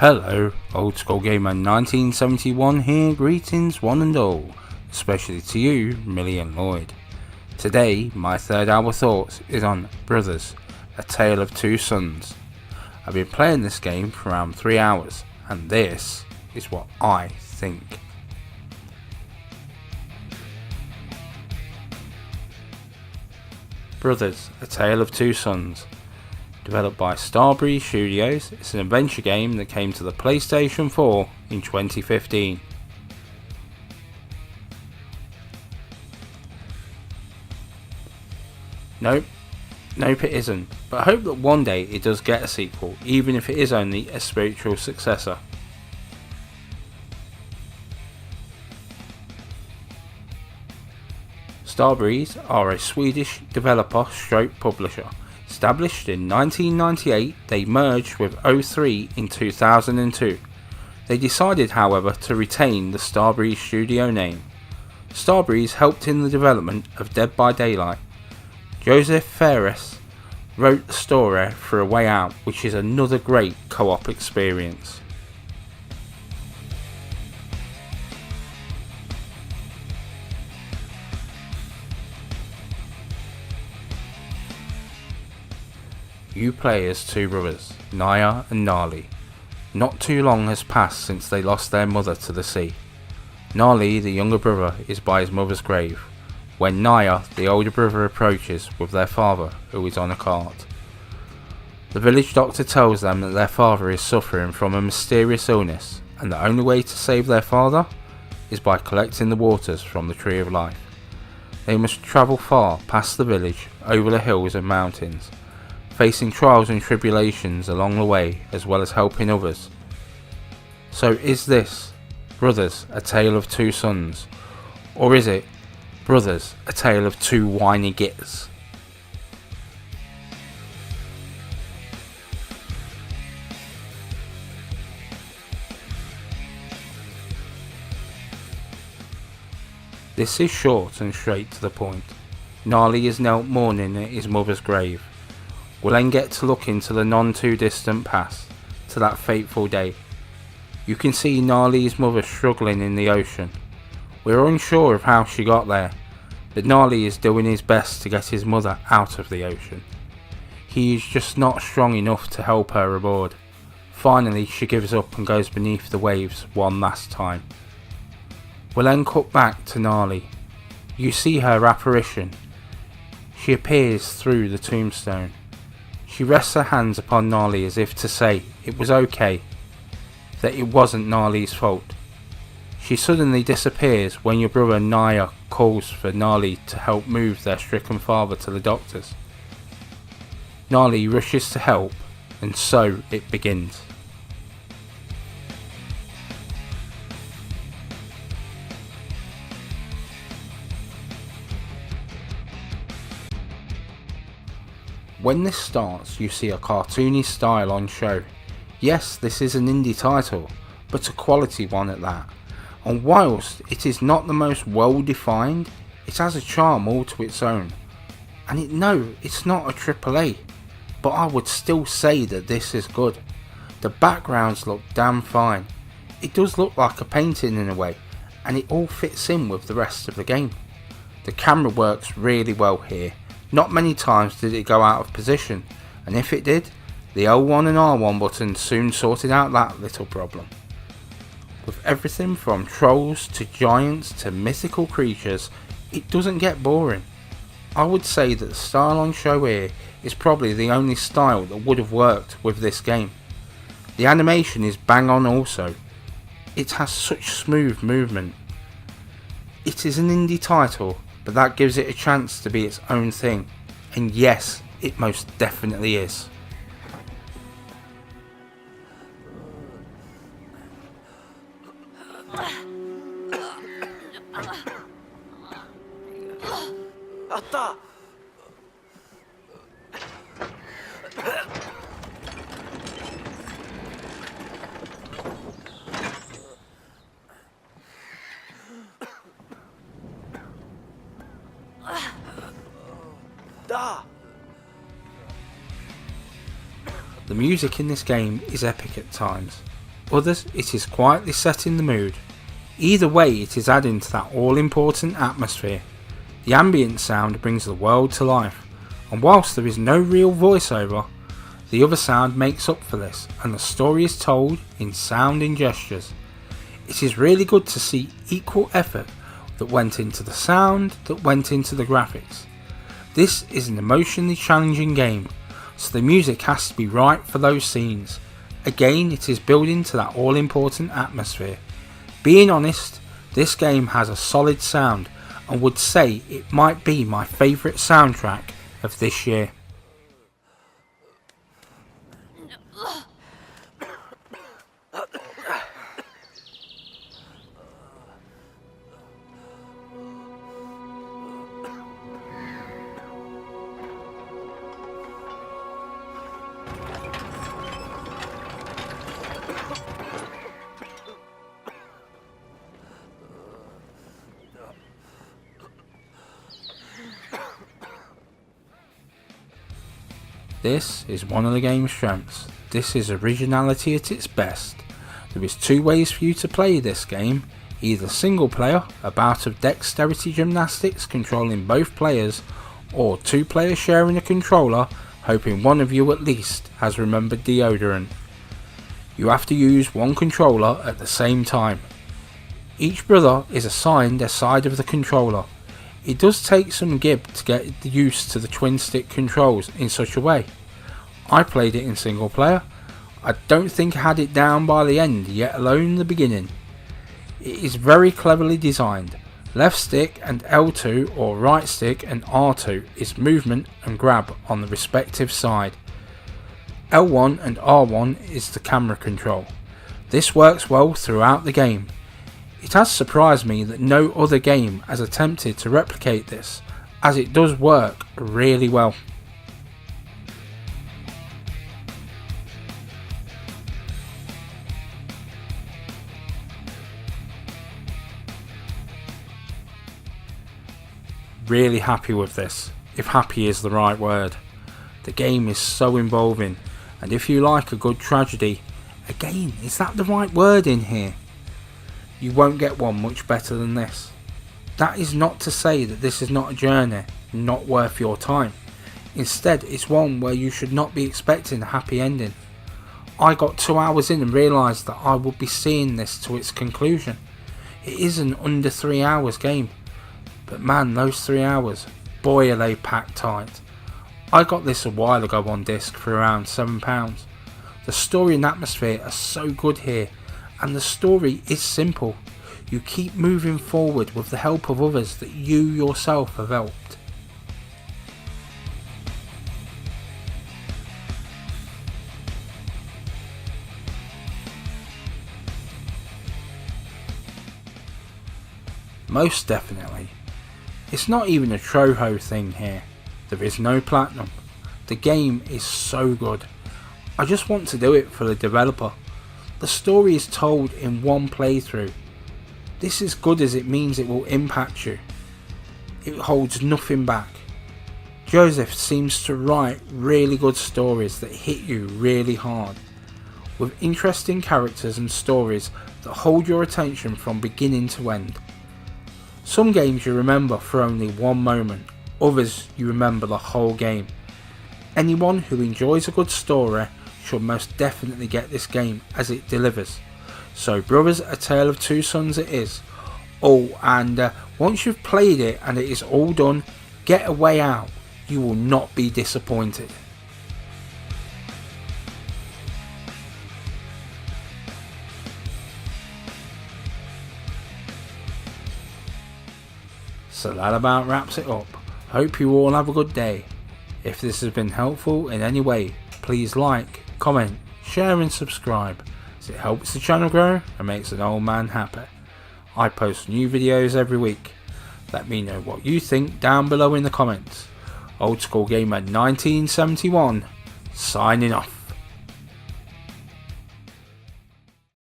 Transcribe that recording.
Hello, Old School Gamer 1971 here, greetings one and all, especially to you, Millie and Lloyd. Today, my third hour thoughts is on Brothers, A Tale of Two Sons. I've been playing this game for around 3 hours, and this is what I think. Brothers, A Tale of Two Sons. Developed by Starbreeze Studios, it's an adventure game that came to the PlayStation 4 in 2015. Nope it isn't, but I hope that one day it does get a sequel, even if it is only a spiritual successor. Starbreeze are a Swedish developer stroke publisher. Established in 1998, they merged with O3 in 2002. They decided, however, to retain the Starbreeze studio name. Starbreeze helped in the development of Dead by Daylight. Josef Fares wrote the story for A Way Out, which is another great co-op experience. You play as two brothers, Naya and Nali. Not too long has passed since they lost their mother to the sea. Nali, the younger brother, is by his mother's grave, when Naya, the older brother, approaches with their father, who is on a cart. The village doctor tells them that their father is suffering from a mysterious illness, and the only way to save their father is by collecting the waters from the Tree of Life. They must travel far past the village, over the hills and mountains, facing trials and tribulations along the way, as well as helping others. So is this Brothers, A Tale of Two Sons? Or is it Brothers, A Tale of Two Whiny Gits? This is short and straight to the point. Nali is knelt mourning at his mother's grave. We'll then get to look into the none too distant past, to that fateful day. You can see Nali's mother struggling in the ocean. We're unsure of how she got there, but Nali is doing his best to get his mother out of the ocean. He is just not strong enough to help her aboard. Finally, she gives up and goes beneath the waves one last time. We'll then cut back to Nali. You see her apparition. She appears through the tombstone. She rests her hands upon Nali as if to say it was okay, that it wasn't Nali's fault. She suddenly disappears when your brother Naya calls for Nali to help move their stricken father to the doctors. Nali rushes to help, and so it begins. When this starts, you see a cartoony style on show. Yes, this is an indie title, but a quality one at that. And whilst it is not the most well defined, it has a charm all to its own. And it's not a AAA, but I would still say that this is good. The backgrounds look damn fine. It does look like a painting in a way, and it all fits in with the rest of the game. The camera works really well here. Not many times did it go out of position, and if it did, the L1 and R1 buttons soon sorted out that little problem. With everything from trolls to giants to mythical creatures, it doesn't get boring. I would say that the style on show here is probably the only style that would have worked with this game. The animation is bang on also. It has such smooth movement. It is an indie title, but that gives it a chance to be its own thing, and yes, it most definitely is. Atta! Da! The music in this game is epic at times. others it is quietly setting the mood. Either way, it is adding to that all-important atmosphere. The ambient sound brings the world to life, and whilst there is no real voiceover, the other sound makes up for this, and the story is told in sound and gestures. It is really good to see equal effort that went into the sound, that went into the graphics. This is an emotionally challenging game, so the music has to be right for those scenes. Again, it is building to that all-important atmosphere. Being honest, this game has a solid sound and would say it might be my favourite soundtrack of this year. This is one of the game's strengths. This is originality at its best. There is two ways for you to play this game, either single player, a bout of dexterity gymnastics controlling both players, or two players sharing a controller, hoping one of you at least has remembered deodorant. You have to use one controller at the same time. Each brother is assigned a side of the controller. It does take some gib to get used to the twin stick controls in such a way. I played it in single player. I don't think I had it down by the end, yet alone the beginning. It is very cleverly designed. Left stick and L2 or right stick and R2 is movement and grab on the respective side. L1 and R1 is the camera control. This works well throughout the game. It has surprised me that no other game has attempted to replicate this, as it does work really well. Really happy with this, if happy is the right word. The game is so involving, and if you like a good tragedy, again, is that the right word in here? You won't get one much better than this. That is not to say that this is not a journey, not worth your time. Instead, it's one where you should not be expecting a happy ending. I got 2 hours in and realised that I would be seeing this to its conclusion. It is an under 3 hours game, but man, those 3 hours, boy are they packed tight. I got this a while ago on disc for around £7. The story and atmosphere are so good here, and the story is simple. You keep moving forward with the help of others that you yourself have helped. Most definitely. It's not even a Troho thing here. There is no platinum. The game is so good. I just want to do it for the developer. The story is told in one playthrough. This is good as it means it will impact you. It holds nothing back. Joseph seems to write really good stories that hit you really hard, with interesting characters and stories that hold your attention from beginning to end. Some games you remember for only one moment, others you remember the whole game. Anyone who enjoys a good story should most definitely get this game as it delivers. So Brothers: A Tale of Two Sons it is. Oh, and once you've played it and it is all done, get a way out. You will not be disappointed. So that about wraps it up. Hope you all have a good day. If this has been helpful in any way, please like, comment, share and subscribe, as it helps the channel grow and makes an old man happy. I post new videos every week. Let me know what you think down below in the comments. Old School Gamer 1971 signing off.